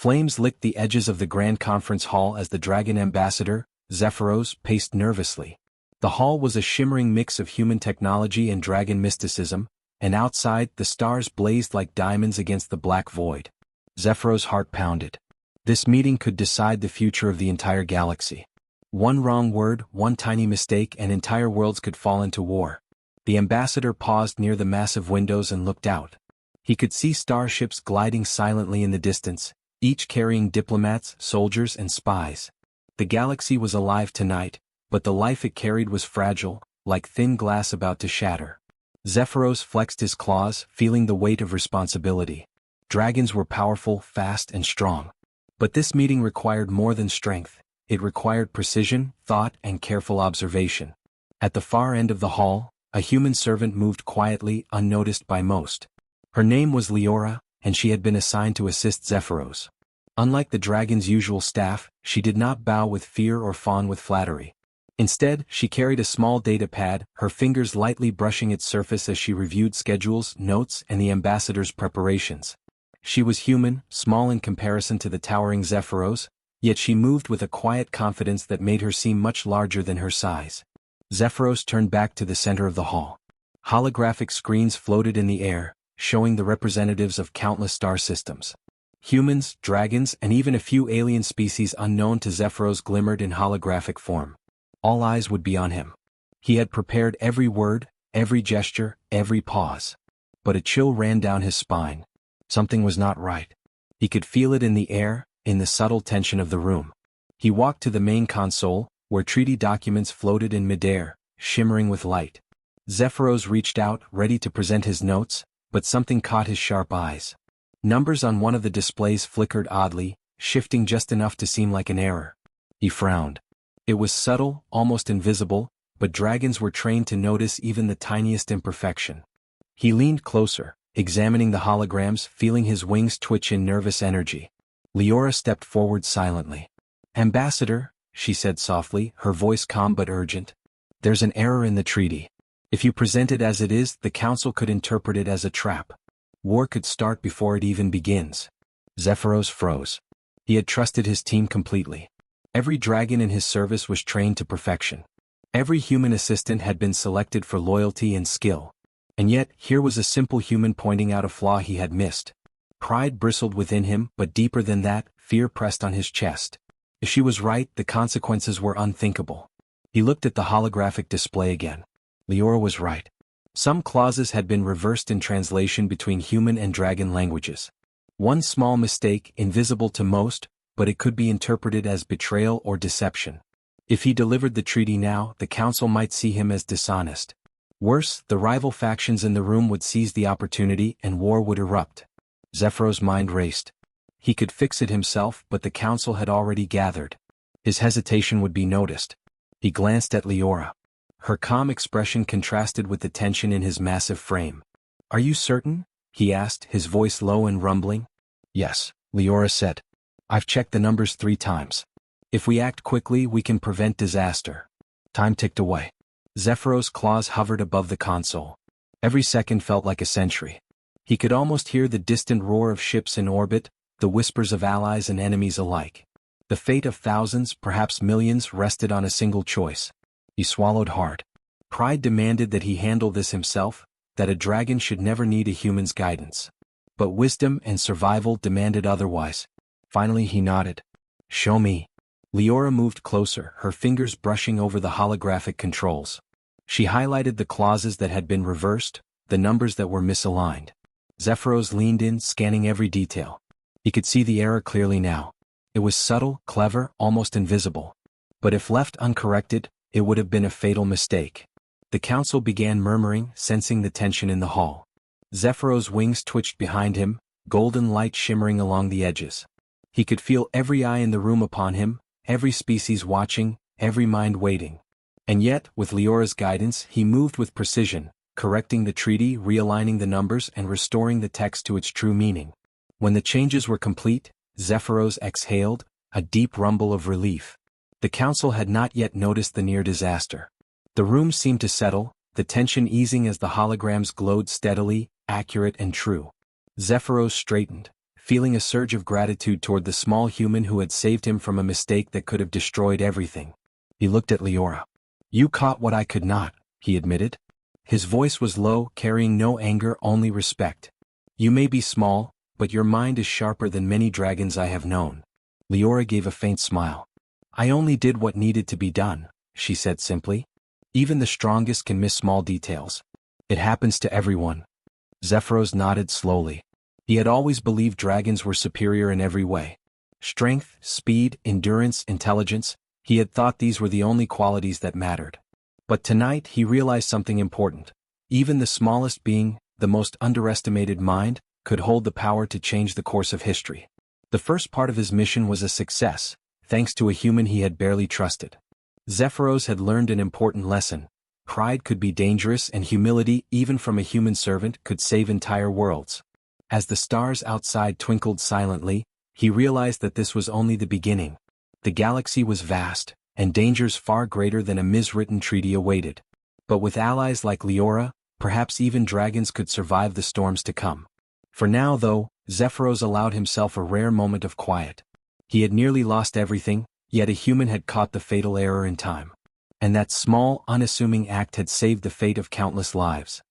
Flames licked the edges of the Grand Conference Hall as the Dragon Ambassador, Zephyros, paced nervously. The hall was a shimmering mix of human technology and dragon mysticism, and outside, the stars blazed like diamonds against the black void. Zephyros' heart pounded. This meeting could decide the future of the entire galaxy. One wrong word, one tiny mistake, and entire worlds could fall into war. The ambassador paused near the massive windows and looked out. He could see starships gliding silently in the distance, each carrying diplomats, soldiers, and spies. The galaxy was alive tonight, but the life it carried was fragile, like thin glass about to shatter. Zephyros flexed his claws, feeling the weight of responsibility. Dragons were powerful, fast, and strong. But this meeting required more than strength. It required precision, thought, and careful observation. At the far end of the hall, a human servant moved quietly, unnoticed by most. Her name was Leora, and she had been assigned to assist Zephyros. Unlike the dragon's usual staff, she did not bow with fear or fawn with flattery. Instead, she carried a small data pad, her fingers lightly brushing its surface as she reviewed schedules, notes, and the ambassador's preparations. She was human, small in comparison to the towering Zephyros, yet she moved with a quiet confidence that made her seem much larger than her size. Zephyros turned back to the center of the hall. Holographic screens floated in the air, showing the representatives of countless star systems. Humans, dragons, and even a few alien species unknown to Zephyros glimmered in holographic form. All eyes would be on him. He had prepared every word, every gesture, every pause. But a chill ran down his spine. Something was not right. He could feel it in the air, in the subtle tension of the room. He walked to the main console, where treaty documents floated in midair, shimmering with light. Zephyros reached out, ready to present his notes, but something caught his sharp eyes. Numbers on one of the displays flickered oddly, shifting just enough to seem like an error. He frowned. It was subtle, almost invisible, but dragons were trained to notice even the tiniest imperfection. He leaned closer, examining the holograms, feeling his wings twitch in nervous energy. Leora stepped forward silently. "Ambassador," she said softly, her voice calm but urgent. "There's an error in the treaty. If you present it as it is, the council could interpret it as a trap. War could start before it even begins." Zephyros froze. He had trusted his team completely. Every dragon in his service was trained to perfection. Every human assistant had been selected for loyalty and skill. And yet, here was a simple human pointing out a flaw he had missed. Pride bristled within him, but deeper than that, fear pressed on his chest. If she was right, the consequences were unthinkable. He looked at the holographic display again. Leora was right. Some clauses had been reversed in translation between human and dragon languages. One small mistake, invisible to most, but it could be interpreted as betrayal or deception. If he delivered the treaty now, the council might see him as dishonest. Worse, the rival factions in the room would seize the opportunity and war would erupt. Zephyros' mind raced. He could fix it himself, but the council had already gathered. His hesitation would be noticed. He glanced at Leora. Her calm expression contrasted with the tension in his massive frame. "Are you certain?" he asked, his voice low and rumbling. "Yes," Leora said. "I've checked the numbers 3 times. If we act quickly, we can prevent disaster." Time ticked away. Zephyros' claws hovered above the console. Every second felt like a century. He could almost hear the distant roar of ships in orbit, the whispers of allies and enemies alike. The fate of thousands, perhaps millions, rested on a single choice. He swallowed hard. Pride demanded that he handle this himself, that a dragon should never need a human's guidance. But wisdom and survival demanded otherwise. Finally he nodded. "Show me." Leora moved closer, her fingers brushing over the holographic controls. She highlighted the clauses that had been reversed, the numbers that were misaligned. Zephyros leaned in, scanning every detail. He could see the error clearly now. It was subtle, clever, almost invisible. But if left uncorrected, it would have been a fatal mistake. The council began murmuring, sensing the tension in the hall. Zephyros' wings twitched behind him, golden light shimmering along the edges. He could feel every eye in the room upon him, every species watching, every mind waiting. And yet, with Leora's guidance, he moved with precision, correcting the treaty, realigning the numbers, and restoring the text to its true meaning. When the changes were complete, Zephyros exhaled, a deep rumble of relief. The council had not yet noticed the near disaster. The room seemed to settle, the tension easing as the holograms glowed steadily, accurate and true. Zephyros straightened, feeling a surge of gratitude toward the small human who had saved him from a mistake that could have destroyed everything. He looked at Leora. "You caught what I could not," he admitted. His voice was low, carrying no anger, only respect. "You may be small, but your mind is sharper than many dragons I have known." Leora gave a faint smile. "I only did what needed to be done," she said simply. "Even the strongest can miss small details. It happens to everyone." Zephyros nodded slowly. He had always believed dragons were superior in every way. Strength, speed, endurance, intelligence, he had thought these were the only qualities that mattered. But tonight he realized something important. Even the smallest being, the most underestimated mind, could hold the power to change the course of history. The first part of his mission was a success, thanks to a human he had barely trusted. Zephyros had learned an important lesson. Pride could be dangerous, and humility, even from a human servant, could save entire worlds. As the stars outside twinkled silently, he realized that this was only the beginning. The galaxy was vast, and dangers far greater than a miswritten treaty awaited. But with allies like Leora, perhaps even dragons could survive the storms to come. For now, though, Zephyros allowed himself a rare moment of quiet. He had nearly lost everything, yet a human had caught the fatal error in time. And that small, unassuming act had saved the fate of countless lives.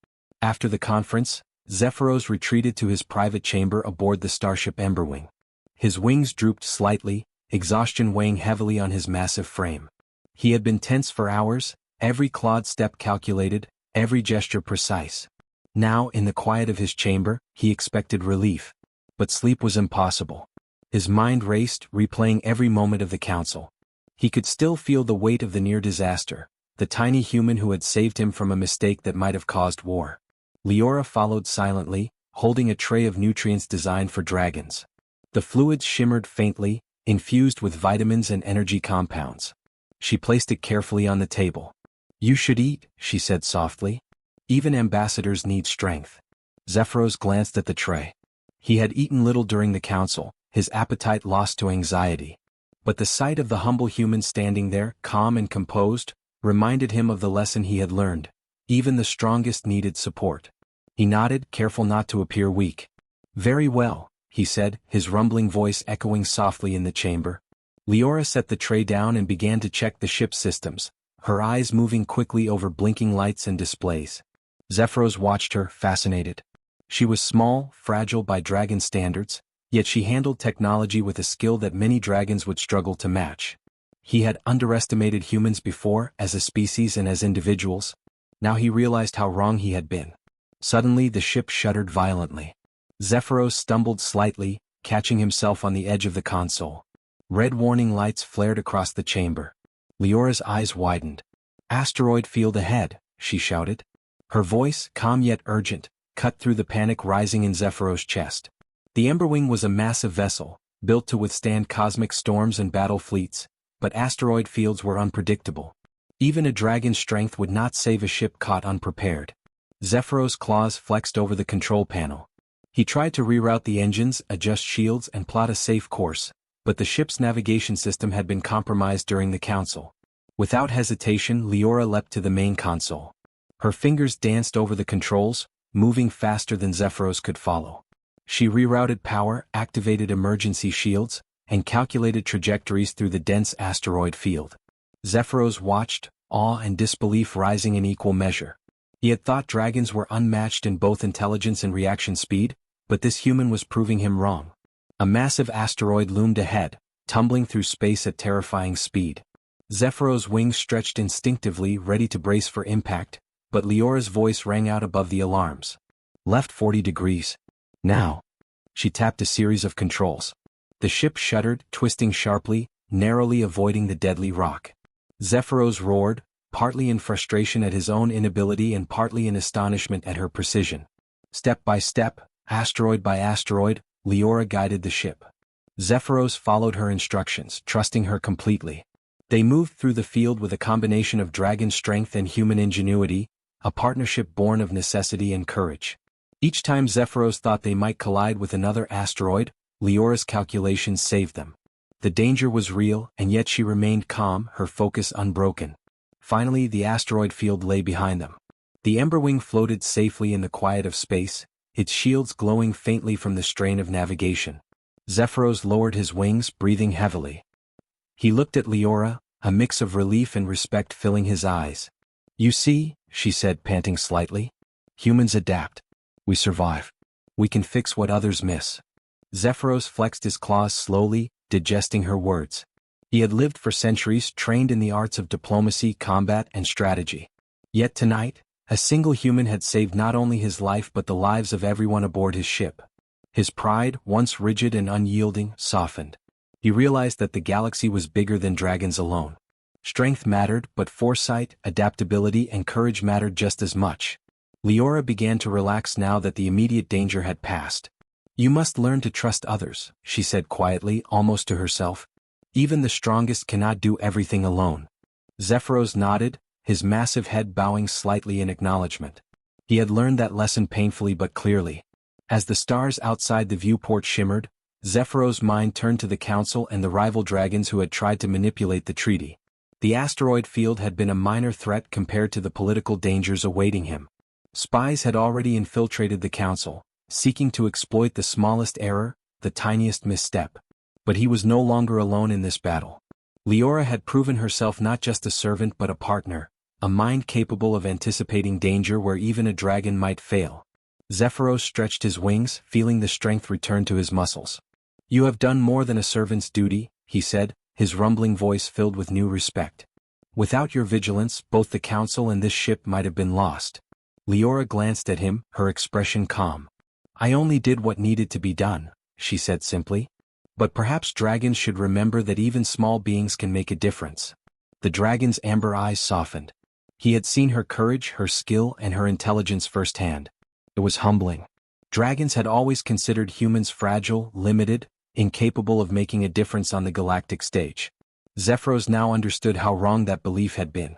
After the conference, Zephyros retreated to his private chamber aboard the starship Emberwing. His wings drooped slightly, exhaustion weighing heavily on his massive frame. He had been tense for hours, every clawed step calculated, every gesture precise. Now, in the quiet of his chamber, he expected relief. But sleep was impossible. His mind raced, replaying every moment of the council. He could still feel the weight of the near disaster, the tiny human who had saved him from a mistake that might have caused war. Leora followed silently, holding a tray of nutrients designed for dragons. The fluids shimmered faintly, infused with vitamins and energy compounds. She placed it carefully on the table. "You should eat," she said softly. "Even ambassadors need strength." Zephyros glanced at the tray. He had eaten little during the council, his appetite lost to anxiety. But the sight of the humble human standing there, calm and composed, reminded him of the lesson he had learned. Even the strongest needed support. He nodded, careful not to appear weak. "Very well," he said, his rumbling voice echoing softly in the chamber. Leora set the tray down and began to check the ship's systems, her eyes moving quickly over blinking lights and displays. Zephyros watched her, fascinated. She was small, fragile by dragon standards, yet she handled technology with a skill that many dragons would struggle to match. He had underestimated humans before, as a species and as individuals. Now he realized how wrong he had been. Suddenly the ship shuddered violently. Zephyros stumbled slightly, catching himself on the edge of the console. Red warning lights flared across the chamber. Leora's eyes widened. "Asteroid field ahead," she shouted. Her voice, calm yet urgent, cut through the panic rising in Zephyros' chest. The Emberwing was a massive vessel, built to withstand cosmic storms and battle fleets, but asteroid fields were unpredictable. Even a dragon's strength would not save a ship caught unprepared. Zephyros' claws flexed over the control panel. He tried to reroute the engines, adjust shields, and plot a safe course, but the ship's navigation system had been compromised during the council. Without hesitation, Leora leapt to the main console. Her fingers danced over the controls, moving faster than Zephyros could follow. She rerouted power, activated emergency shields, and calculated trajectories through the dense asteroid field. Zephyros watched, awe and disbelief rising in equal measure. He had thought dragons were unmatched in both intelligence and reaction speed, but this human was proving him wrong. A massive asteroid loomed ahead, tumbling through space at terrifying speed. Zephyros' wings stretched instinctively, ready to brace for impact, but Leora's voice rang out above the alarms. "Left 40 degrees. Now." She tapped a series of controls. The ship shuddered, twisting sharply, narrowly avoiding the deadly rock. Zephyros roared, partly in frustration at his own inability and partly in astonishment at her precision. Step by step, asteroid by asteroid, Leora guided the ship. Zephyros followed her instructions, trusting her completely. They moved through the field with a combination of dragon strength and human ingenuity, a partnership born of necessity and courage. Each time Zephyros thought they might collide with another asteroid, Leora's calculations saved them. The danger was real, and yet she remained calm, her focus unbroken. Finally, the asteroid field lay behind them. The Emberwing floated safely in the quiet of space, its shields glowing faintly from the strain of navigation. Zephyros lowered his wings, breathing heavily. He looked at Leora, a mix of relief and respect filling his eyes. "You see," she said, panting slightly. "Humans adapt. We survive. We can fix what others miss." Zephyros flexed his claws slowly, digesting her words. He had lived for centuries, trained in the arts of diplomacy, combat, and strategy. Yet tonight, a single human had saved not only his life but the lives of everyone aboard his ship. His pride, once rigid and unyielding, softened. He realized that the galaxy was bigger than dragons alone. Strength mattered, but foresight, adaptability, and courage mattered just as much. Leora began to relax now that the immediate danger had passed. "You must learn to trust others," she said quietly, almost to herself. "Even the strongest cannot do everything alone." Zephyros nodded, his massive head bowing slightly in acknowledgement. He had learned that lesson painfully but clearly. As the stars outside the viewport shimmered, Zephyros' mind turned to the Council and the rival dragons who had tried to manipulate the treaty. The asteroid field had been a minor threat compared to the political dangers awaiting him. Spies had already infiltrated the Council, seeking to exploit the smallest error, the tiniest misstep. But he was no longer alone in this battle. Leora had proven herself not just a servant but a partner, a mind capable of anticipating danger where even a dragon might fail. Zephyros stretched his wings, feeling the strength return to his muscles. "You have done more than a servant's duty," he said, his rumbling voice filled with new respect. "Without your vigilance, both the Council and this ship might have been lost." Leora glanced at him, her expression calm. "I only did what needed to be done," she said simply. "But perhaps dragons should remember that even small beings can make a difference." The dragon's amber eyes softened. He had seen her courage, her skill, and her intelligence firsthand. It was humbling. Dragons had always considered humans fragile, limited, incapable of making a difference on the galactic stage. Zephyros now understood how wrong that belief had been.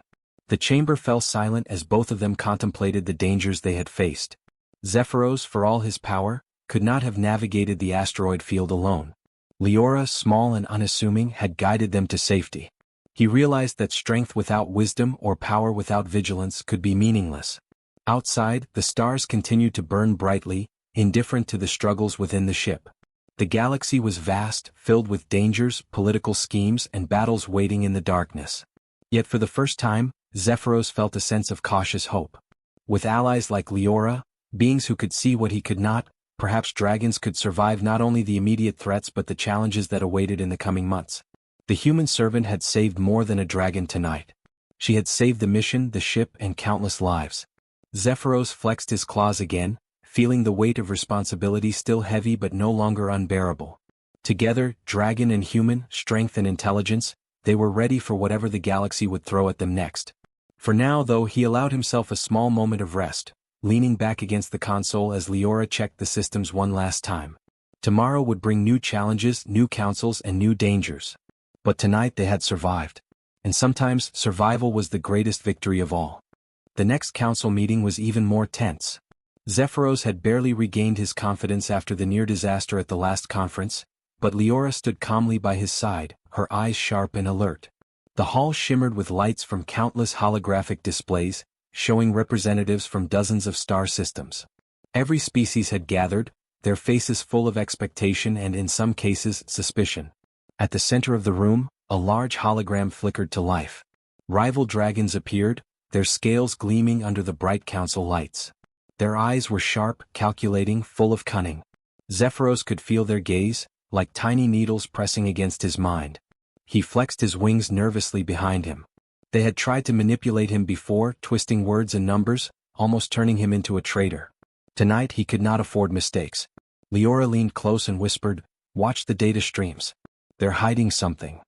The chamber fell silent as both of them contemplated the dangers they had faced. Zephyros, for all his power, could not have navigated the asteroid field alone. Leora, small and unassuming, had guided them to safety. He realized that strength without wisdom or power without vigilance could be meaningless. Outside, the stars continued to burn brightly, indifferent to the struggles within the ship. The galaxy was vast, filled with dangers, political schemes, and battles waiting in the darkness. Yet for the first time, Zephyros felt a sense of cautious hope. With allies like Leora, beings who could see what he could not, perhaps dragons could survive not only the immediate threats but the challenges that awaited in the coming months. The human servant had saved more than a dragon tonight. She had saved the mission, the ship, and countless lives. Zephyros flexed his claws again, feeling the weight of responsibility still heavy but no longer unbearable. Together, dragon and human, strength and intelligence, they were ready for whatever the galaxy would throw at them next. For now, though, he allowed himself a small moment of rest, leaning back against the console as Leora checked the systems one last time. Tomorrow would bring new challenges, new councils, and new dangers. But tonight they had survived. And sometimes, survival was the greatest victory of all. The next council meeting was even more tense. Zephyros had barely regained his confidence after the near disaster at the last conference, but Leora stood calmly by his side, her eyes sharp and alert. The hall shimmered with lights from countless holographic displays, showing representatives from dozens of star systems. Every species had gathered, their faces full of expectation and in some cases suspicion. At the center of the room, a large hologram flickered to life. Rival dragons appeared, their scales gleaming under the bright council lights. Their eyes were sharp, calculating, full of cunning. Zephyros could feel their gaze, like tiny needles pressing against his mind. He flexed his wings nervously behind him. They had tried to manipulate him before, twisting words and numbers, almost turning him into a traitor. Tonight he could not afford mistakes. Leora leaned close and whispered, "Watch the data streams. They're hiding something."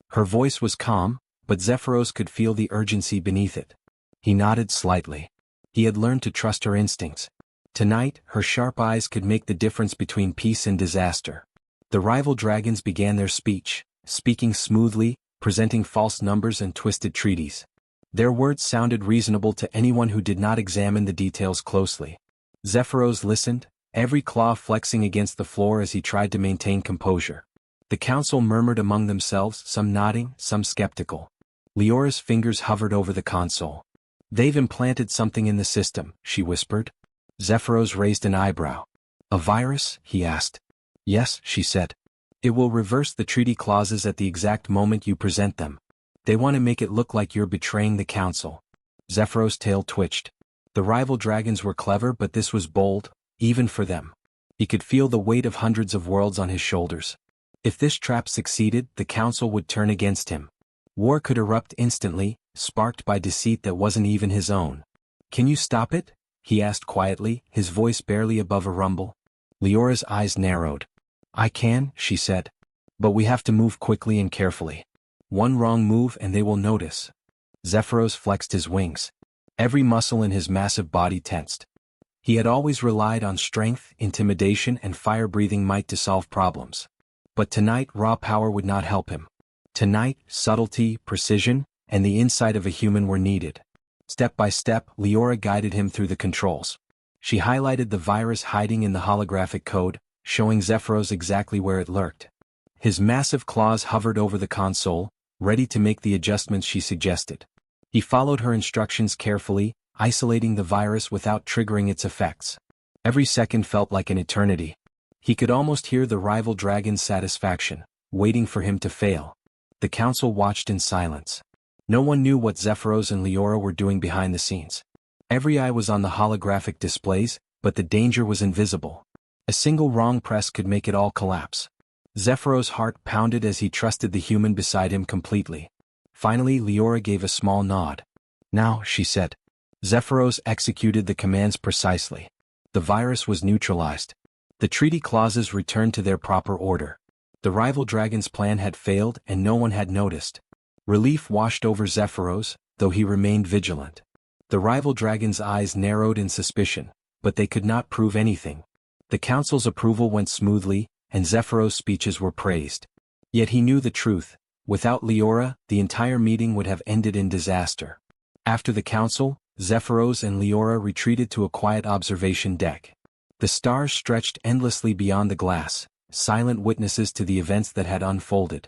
Her voice was calm, but Zephyros could feel the urgency beneath it. He nodded slightly. He had learned to trust her instincts. Tonight, her sharp eyes could make the difference between peace and disaster. The rival dragons began their speech, speaking smoothly, presenting false numbers and twisted treaties. Their words sounded reasonable to anyone who did not examine the details closely. Zephyros listened, every claw flexing against the floor as he tried to maintain composure. The council murmured among themselves, some nodding, some skeptical. Leora's fingers hovered over the console. "They've implanted something in the system," she whispered. Zephyros raised an eyebrow. A virus? He asked. Yes, she said. It will reverse the treaty clauses at the exact moment you present them. They want to make it look like you're betraying the council. Zephyros' tail twitched. The rival dragons were clever, but this was bold, even for them. He could feel the weight of hundreds of worlds on his shoulders. If this trap succeeded, the council would turn against him. War could erupt instantly, sparked by deceit that wasn't even his own. Can you stop it? He asked quietly, his voice barely above a rumble. Leora's eyes narrowed. I can, she said. But we have to move quickly and carefully. One wrong move and they will notice. Zephyros flexed his wings. Every muscle in his massive body tensed. He had always relied on strength, intimidation, and fire-breathing might to solve problems. But tonight raw power would not help him. Tonight, subtlety, precision, and the insight of a human were needed. Step by step, Leora guided him through the controls. She highlighted the virus hiding in the holographic code, showing Zephyros exactly where it lurked. His massive claws hovered over the console, ready to make the adjustments she suggested. He followed her instructions carefully, isolating the virus without triggering its effects. Every second felt like an eternity. He could almost hear the rival dragon's satisfaction, waiting for him to fail. The council watched in silence. No one knew what Zephyros and Leora were doing behind the scenes. Every eye was on the holographic displays, but the danger was invisible. A single wrong press could make it all collapse. Zephyros' heart pounded as he trusted the human beside him completely. Finally, Leora gave a small nod. Now, she said. Zephyros executed the commands precisely. The virus was neutralized. The treaty clauses returned to their proper order. The rival dragon's plan had failed and no one had noticed. Relief washed over Zephyros, though he remained vigilant. The rival dragon's eyes narrowed in suspicion, but they could not prove anything. The council's approval went smoothly, and Zephyros' speeches were praised. Yet he knew the truth. Without Leora, the entire meeting would have ended in disaster. After the council, Zephyros and Leora retreated to a quiet observation deck. The stars stretched endlessly beyond the glass, silent witnesses to the events that had unfolded.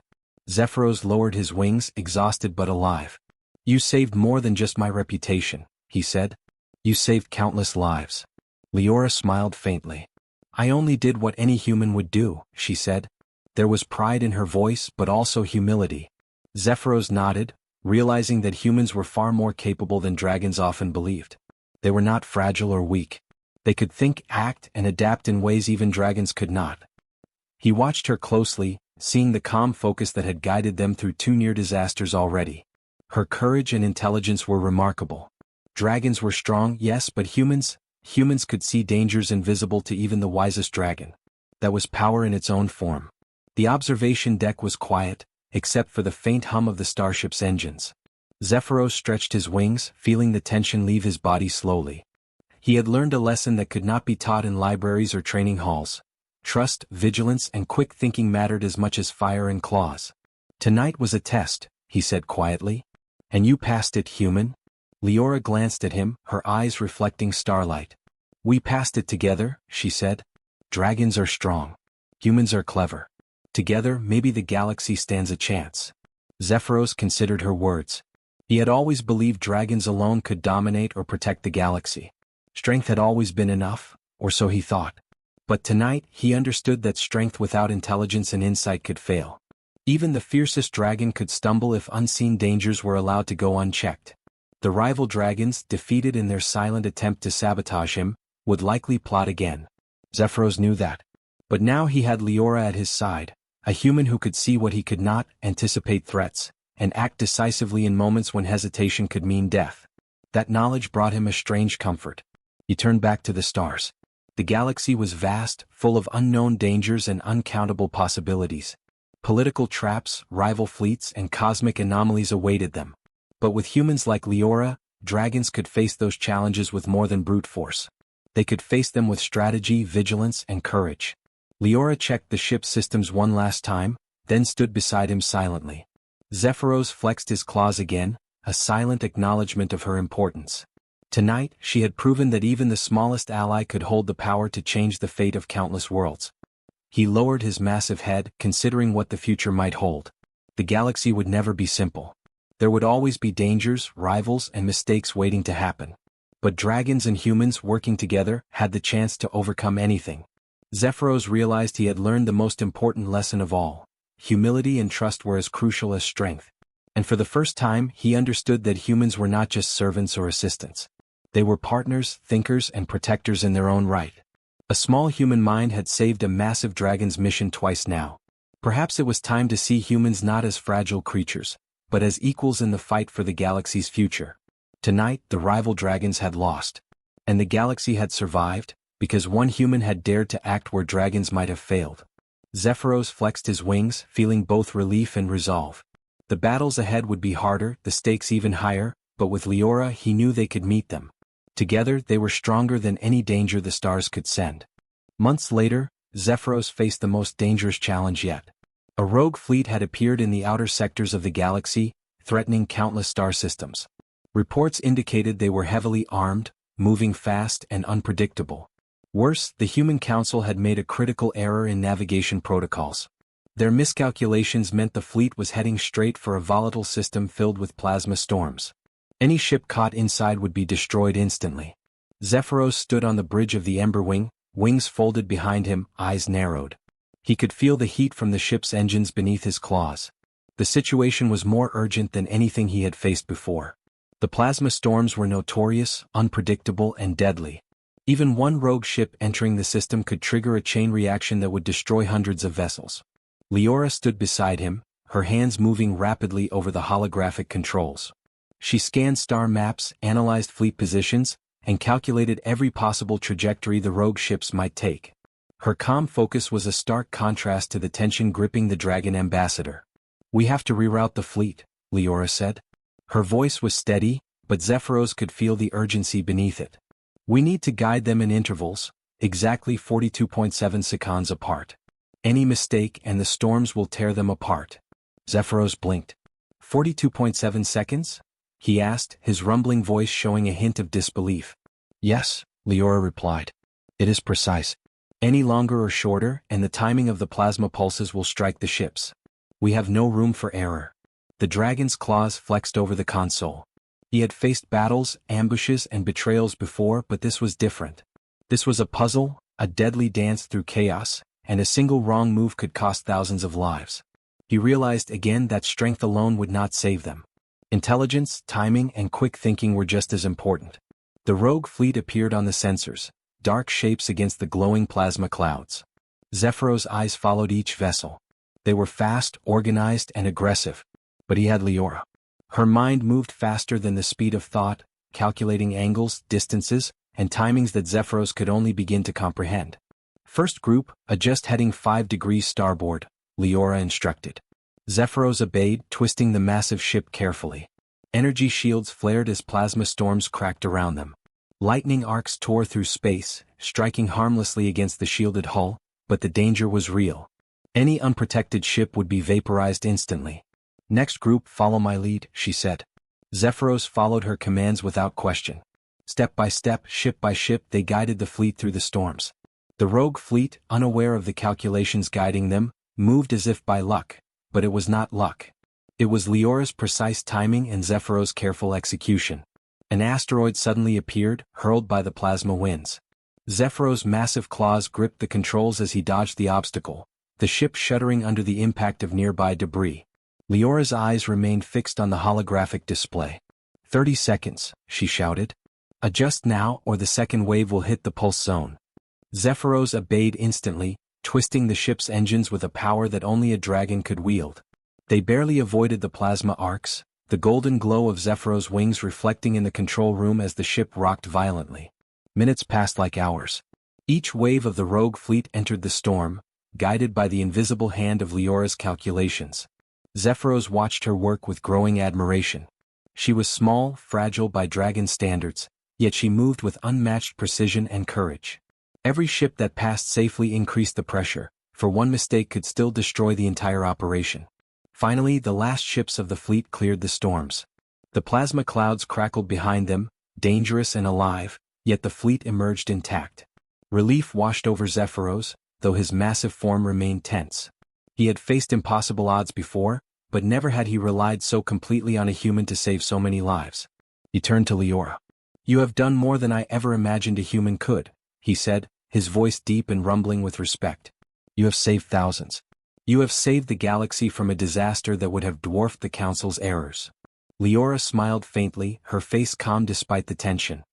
Zephyros lowered his wings, exhausted but alive. You saved more than just my reputation, he said. You saved countless lives. Leora smiled faintly. I only did what any human would do, she said. There was pride in her voice but also humility. Zephyros nodded, realizing that humans were far more capable than dragons often believed. They were not fragile or weak. They could think, act, and adapt in ways even dragons could not. He watched her closely, seeing the calm focus that had guided them through two near disasters already. Her courage and intelligence were remarkable. Dragons were strong, yes, but humans could see dangers invisible to even the wisest dragon. That was power in its own form. The observation deck was quiet, except for the faint hum of the starship's engines. Zephyros stretched his wings, feeling the tension leave his body slowly. He had learned a lesson that could not be taught in libraries or training halls. Trust, vigilance, and quick thinking mattered as much as fire and claws. Tonight was a test, he said quietly. And you passed it, human? Leora glanced at him, her eyes reflecting starlight. We passed it together, she said. Dragons are strong. Humans are clever. Together, maybe the galaxy stands a chance. Zephyros considered her words. He had always believed dragons alone could dominate or protect the galaxy. Strength had always been enough, or so he thought. But tonight, he understood that strength without intelligence and insight could fail. Even the fiercest dragon could stumble if unseen dangers were allowed to go unchecked. The rival dragons, defeated in their silent attempt to sabotage him, would likely plot again. Zephyros knew that. But now he had Leora at his side, a human who could see what he could not, anticipate threats, and act decisively in moments when hesitation could mean death. That knowledge brought him a strange comfort. He turned back to the stars. The galaxy was vast, full of unknown dangers and uncountable possibilities. Political traps, rival fleets, and cosmic anomalies awaited them. But with humans like Leora, dragons could face those challenges with more than brute force. They could face them with strategy, vigilance, and courage. Leora checked the ship's systems one last time, then stood beside him silently. Zephyros flexed his claws again, a silent acknowledgement of her importance. Tonight, she had proven that even the smallest ally could hold the power to change the fate of countless worlds. He lowered his massive head, considering what the future might hold. The galaxy would never be simple. There would always be dangers, rivals, and mistakes waiting to happen. But dragons and humans working together had the chance to overcome anything. Zephyros realized he had learned the most important lesson of all. Humility and trust were as crucial as strength. And for the first time he understood that humans were not just servants or assistants. They were partners, thinkers, and protectors in their own right. A small human mind had saved a massive dragon's mission twice now. Perhaps it was time to see humans not as fragile creatures, but as equals in the fight for the galaxy's future. Tonight the rival dragons had lost. And the galaxy had survived, because one human had dared to act where dragons might have failed. Zephyros flexed his wings, feeling both relief and resolve. The battles ahead would be harder, the stakes even higher, but with Leora he knew they could meet them. Together they were stronger than any danger the stars could send. Months later, Zephyros faced the most dangerous challenge yet. A rogue fleet had appeared in the outer sectors of the galaxy, threatening countless star systems. Reports indicated they were heavily armed, moving fast and unpredictable. Worse, the Human Council had made a critical error in navigation protocols. Their miscalculations meant the fleet was heading straight for a volatile system filled with plasma storms. Any ship caught inside would be destroyed instantly. Zephyros stood on the bridge of the Ember Wing, wings folded behind him, eyes narrowed. He could feel the heat from the ship's engines beneath his claws. The situation was more urgent than anything he had faced before. The plasma storms were notorious, unpredictable, and deadly. Even one rogue ship entering the system could trigger a chain reaction that would destroy hundreds of vessels. Leora stood beside him, her hands moving rapidly over the holographic controls. She scanned star maps, analyzed fleet positions, and calculated every possible trajectory the rogue ships might take. Her calm focus was a stark contrast to the tension gripping the Dragon Ambassador. "We have to reroute the fleet," Leora said. Her voice was steady, but Zephyros could feel the urgency beneath it. "We need to guide them in intervals, exactly 42.7 seconds apart. Any mistake and the storms will tear them apart." Zephyros blinked. 42.7 seconds? He asked, his rumbling voice showing a hint of disbelief. "Yes," Leora replied. "It is precise. Any longer or shorter, and the timing of the plasma pulses will strike the ships. We have no room for error." The dragon's claws flexed over the console. He had faced battles, ambushes, and betrayals before, but this was different. This was a puzzle, a deadly dance through chaos, and a single wrong move could cost thousands of lives. He realized again that strength alone would not save them. Intelligence, timing, and quick thinking were just as important. The rogue fleet appeared on the sensors, dark shapes against the glowing plasma clouds. Zephyros' eyes followed each vessel. They were fast, organized, and aggressive. But he had Leora. Her mind moved faster than the speed of thought, calculating angles, distances, and timings that Zephyros could only begin to comprehend. "First group, adjust heading 5 degrees starboard," Leora instructed. Zephyros obeyed, twisting the massive ship carefully. Energy shields flared as plasma storms cracked around them. Lightning arcs tore through space, striking harmlessly against the shielded hull, but the danger was real. Any unprotected ship would be vaporized instantly. "Next group, follow my lead," she said. Zephyros followed her commands without question. Step by step, ship by ship, they guided the fleet through the storms. The rogue fleet, unaware of the calculations guiding them, moved as if by luck, but it was not luck. It was Leora's precise timing and Zephyros' careful execution. An asteroid suddenly appeared, hurled by the plasma winds. Zephyros' massive claws gripped the controls as he dodged the obstacle, the ship shuddering under the impact of nearby debris. Leora's eyes remained fixed on the holographic display. 30 seconds, she shouted. "Adjust now or the second wave will hit the pulse zone." Zephyros obeyed instantly, twisting the ship's engines with a power that only a dragon could wield. They barely avoided the plasma arcs, the golden glow of Zephyros' wings reflecting in the control room as the ship rocked violently. Minutes passed like hours. Each wave of the rogue fleet entered the storm, guided by the invisible hand of Leora's calculations. Zephyros watched her work with growing admiration. She was small, fragile by dragon standards, yet she moved with unmatched precision and courage. Every ship that passed safely increased the pressure, for one mistake could still destroy the entire operation. Finally, the last ships of the fleet cleared the storms. The plasma clouds crackled behind them, dangerous and alive, yet the fleet emerged intact. Relief washed over Zephyros, though his massive form remained tense. He had faced impossible odds before, but never had he relied so completely on a human to save so many lives. He turned to Leora. You have done more than I ever imagined a human could, he said, his voice deep and rumbling with respect. You have saved thousands. You have saved the galaxy from a disaster that would have dwarfed the Council's errors. Leora smiled faintly, her face calm despite the tension.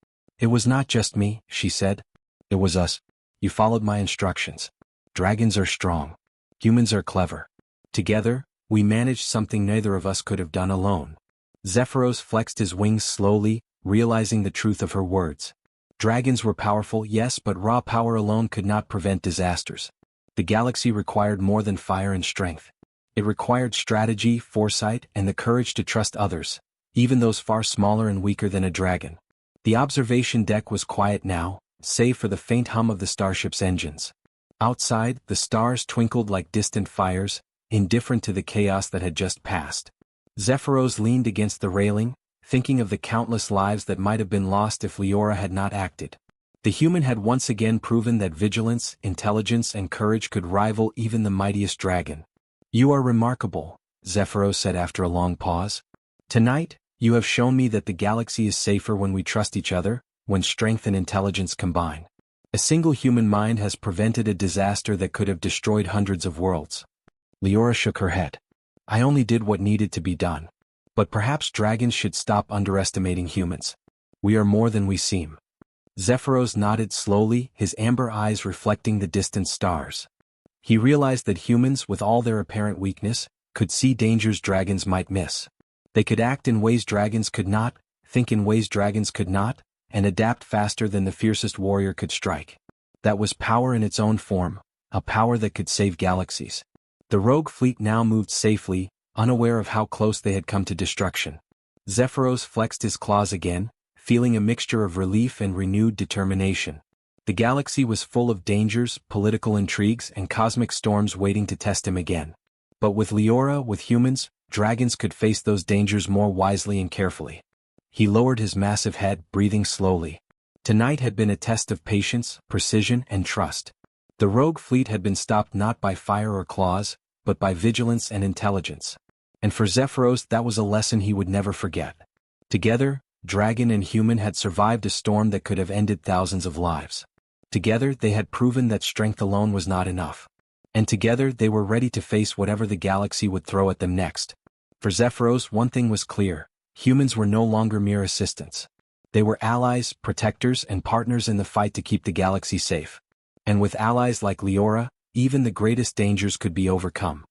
It was not just me, she said. It was us. You followed my instructions. Dragons are strong. Humans are clever. Together, we managed something neither of us could have done alone. Zephyros flexed his wings slowly, realizing the truth of her words. Dragons were powerful, yes, but raw power alone could not prevent disasters. The galaxy required more than fire and strength. It required strategy, foresight, and the courage to trust others, even those far smaller and weaker than a dragon. The observation deck was quiet now, save for the faint hum of the starship's engines. Outside, the stars twinkled like distant fires, indifferent to the chaos that had just passed. Zephyros leaned against the railing, thinking of the countless lives that might have been lost if Leora had not acted. The human had once again proven that vigilance, intelligence, and courage could rival even the mightiest dragon. You are remarkable, Zephyros said after a long pause. Tonight, you have shown me that the galaxy is safer when we trust each other, when strength and intelligence combine. A single human mind has prevented a disaster that could have destroyed hundreds of worlds. Leora shook her head. I only did what needed to be done. But perhaps dragons should stop underestimating humans. We are more than we seem. Zephyros nodded slowly, his amber eyes reflecting the distant stars. He realized that humans, with all their apparent weakness, could see dangers dragons might miss. They could act in ways dragons could not, think in ways dragons could not, and adapt faster than the fiercest warrior could strike. That was power in its own form, a power that could save galaxies. The rogue fleet now moved safely, unaware of how close they had come to destruction. Zephyros flexed his claws again, feeling a mixture of relief and renewed determination. The galaxy was full of dangers, political intrigues, and cosmic storms waiting to test him again. But with Leora, with humans, dragons could face those dangers more wisely and carefully. He lowered his massive head, breathing slowly. Tonight had been a test of patience, precision, and trust. The rogue fleet had been stopped not by fire or claws, but by vigilance and intelligence. And for Zephyros, that was a lesson he would never forget. Together, dragon and human had survived a storm that could have ended thousands of lives. Together, they had proven that strength alone was not enough. And together, they were ready to face whatever the galaxy would throw at them next. For Zephyros, one thing was clear: humans were no longer mere assistants. They were allies, protectors, and partners in the fight to keep the galaxy safe. And with allies like Leora, even the greatest dangers could be overcome.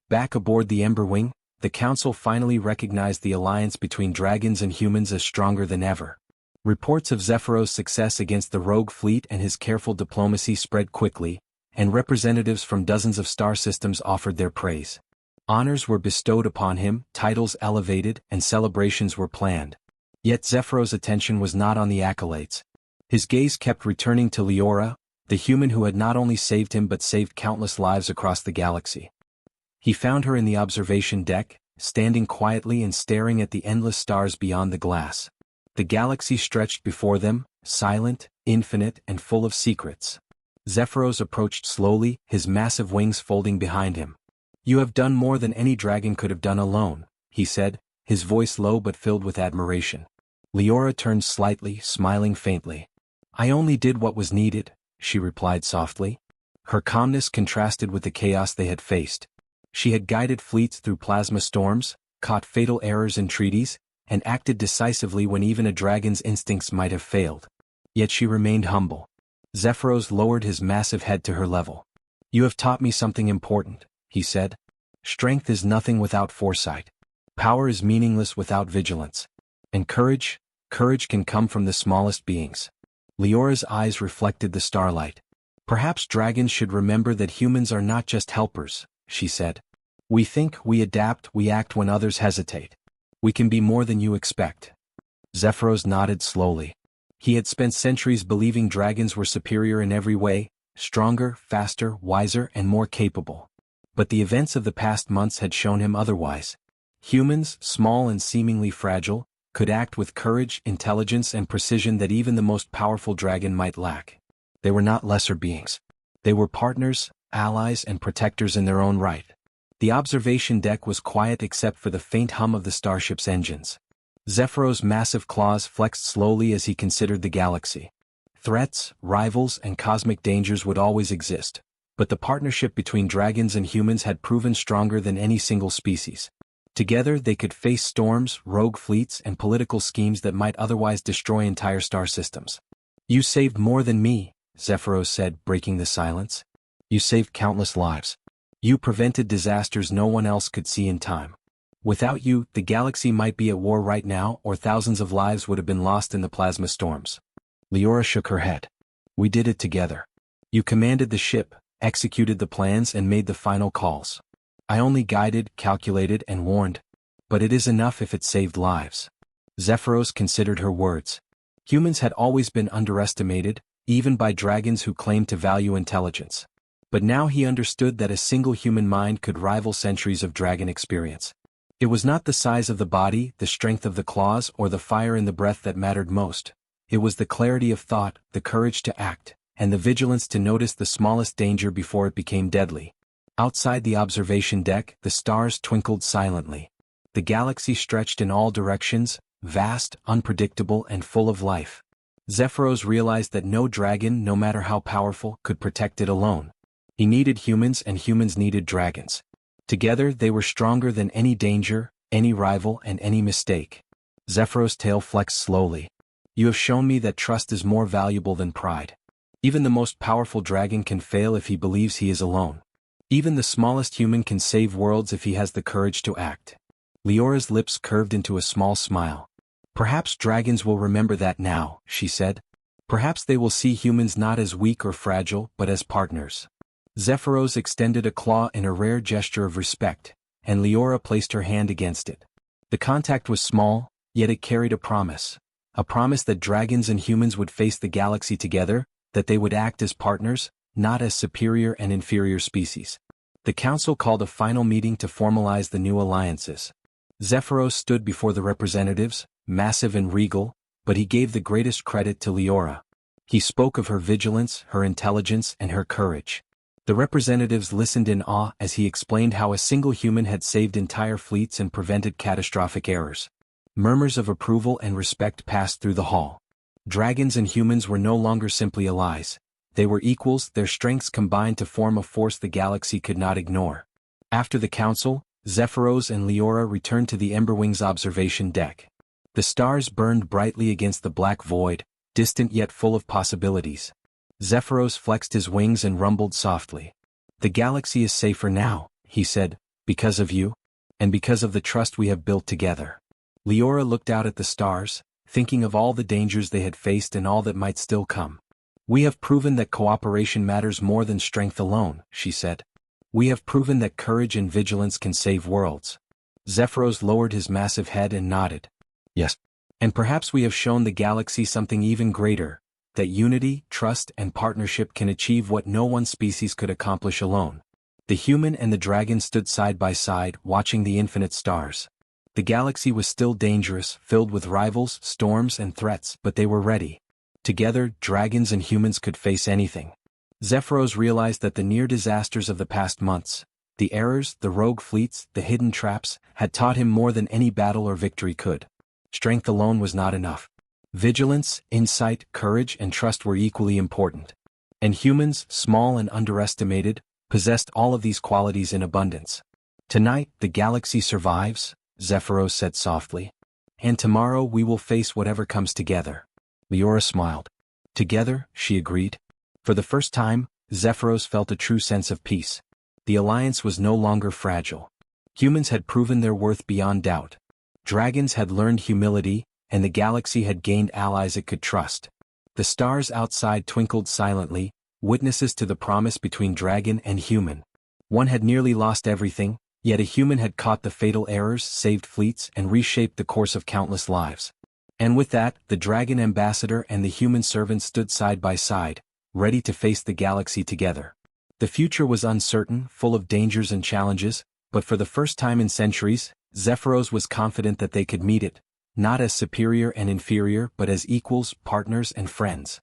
Back aboard the Emberwing, the Council finally recognized the alliance between dragons and humans as stronger than ever. Reports of Zephyros' success against the rogue fleet and his careful diplomacy spread quickly, and representatives from dozens of star systems offered their praise. Honors were bestowed upon him, titles elevated, and celebrations were planned. Yet Zephyros' attention was not on the accolades. His gaze kept returning to Leora, the human who had not only saved him but saved countless lives across the galaxy. He found her in the observation deck, standing quietly and staring at the endless stars beyond the glass. The galaxy stretched before them, silent, infinite, and full of secrets. Zephyros approached slowly, his massive wings folding behind him. You have done more than any dragon could have done alone, he said, his voice low but filled with admiration. Leora turned slightly, smiling faintly. I only did what was needed, she replied softly. Her calmness contrasted with the chaos they had faced. She had guided fleets through plasma storms, caught fatal errors in treaties, and acted decisively when even a dragon's instincts might have failed. Yet she remained humble. Zephyros lowered his massive head to her level. You have taught me something important, he said. Strength is nothing without foresight. Power is meaningless without vigilance. And courage can come from the smallest beings. Leora's eyes reflected the starlight. Perhaps dragons should remember that humans are not just helpers, she said. We think, we adapt, we act when others hesitate. We can be more than you expect. Zephyros nodded slowly. He had spent centuries believing dragons were superior in every way, stronger, faster, wiser, and more capable. But the events of the past months had shown him otherwise. Humans, small and seemingly fragile, could act with courage, intelligence, and precision that even the most powerful dragon might lack. They were not lesser beings. They were partners, allies, and protectors in their own right. The observation deck was quiet except for the faint hum of the starship's engines. Zephyros' massive claws flexed slowly as he considered the galaxy. Threats, rivals, and cosmic dangers would always exist, but the partnership between dragons and humans had proven stronger than any single species. Together they could face storms, rogue fleets, and political schemes that might otherwise destroy entire star systems. "You saved more than me," Zephyros said, breaking the silence. "You saved countless lives. You prevented disasters no one else could see in time. Without you, the galaxy might be at war right now, or thousands of lives would have been lost in the plasma storms." Leora shook her head. "We did it together. You commanded the ship, executed the plans, and made the final calls. I only guided, calculated, and warned. But it is enough if it saved lives." Zephyros considered her words. Humans had always been underestimated, even by dragons who claimed to value intelligence. But now he understood that a single human mind could rival centuries of dragon experience. It was not the size of the body, the strength of the claws, or the fire in the breath that mattered most. It was the clarity of thought, the courage to act, and the vigilance to notice the smallest danger before it became deadly. Outside the observation deck, the stars twinkled silently. The galaxy stretched in all directions, vast, unpredictable, and full of life. Zephyros realized that no dragon, no matter how powerful, could protect it alone. He needed humans, and humans needed dragons. Together they were stronger than any danger, any rival, and any mistake. Zephyros' tail flexed slowly. "You have shown me that trust is more valuable than pride. Even the most powerful dragon can fail if he believes he is alone. Even the smallest human can save worlds if he has the courage to act." Leora's lips curved into a small smile. "Perhaps dragons will remember that now," she said. "Perhaps they will see humans not as weak or fragile, but as partners." Zephyros extended a claw in a rare gesture of respect, and Leora placed her hand against it. The contact was small, yet it carried a promise that dragons and humans would face the galaxy together, that they would act as partners, not as superior and inferior species. The council called a final meeting to formalize the new alliances. Zephyros stood before the representatives, massive and regal, but he gave the greatest credit to Leora. He spoke of her vigilance, her intelligence, and her courage. The representatives listened in awe as he explained how a single human had saved entire fleets and prevented catastrophic errors. Murmurs of approval and respect passed through the hall. Dragons and humans were no longer simply allies. They were equals, their strengths combined to form a force the galaxy could not ignore. After the council, Zephyros and Leora returned to the Emberwings observation deck. The stars burned brightly against the black void, distant yet full of possibilities. Zephyros flexed his wings and rumbled softly. "The galaxy is safer now," he said, "because of you, and because of the trust we have built together." Leora looked out at the stars, thinking of all the dangers they had faced and all that might still come. "We have proven that cooperation matters more than strength alone," she said. "We have proven that courage and vigilance can save worlds." Zephyros lowered his massive head and nodded. "Yes. And perhaps we have shown the galaxy something even greater, that unity, trust, and partnership can achieve what no one species could accomplish alone." The human and the dragon stood side by side, watching the infinite stars. The galaxy was still dangerous, filled with rivals, storms, and threats, but they were ready. Together, dragons and humans could face anything. Zephyros realized that the near disasters of the past months, the errors, the rogue fleets, the hidden traps, had taught him more than any battle or victory could. Strength alone was not enough. Vigilance, insight, courage, and trust were equally important. And humans, small and underestimated, possessed all of these qualities in abundance. "Tonight, the galaxy survives," Zephyros said softly. "And tomorrow we will face whatever comes together." Leora smiled. "Together," she agreed. For the first time, Zephyros felt a true sense of peace. The alliance was no longer fragile. Humans had proven their worth beyond doubt. Dragons had learned humility, and the galaxy had gained allies it could trust. The stars outside twinkled silently, witnesses to the promise between dragon and human. One had nearly lost everything, yet a human had caught the fatal errors, saved fleets, and reshaped the course of countless lives. And with that, the dragon ambassador and the human servant stood side by side, ready to face the galaxy together. The future was uncertain, full of dangers and challenges, but for the first time in centuries, Zephyros was confident that they could meet it, not as superior and inferior but as equals, partners, and friends.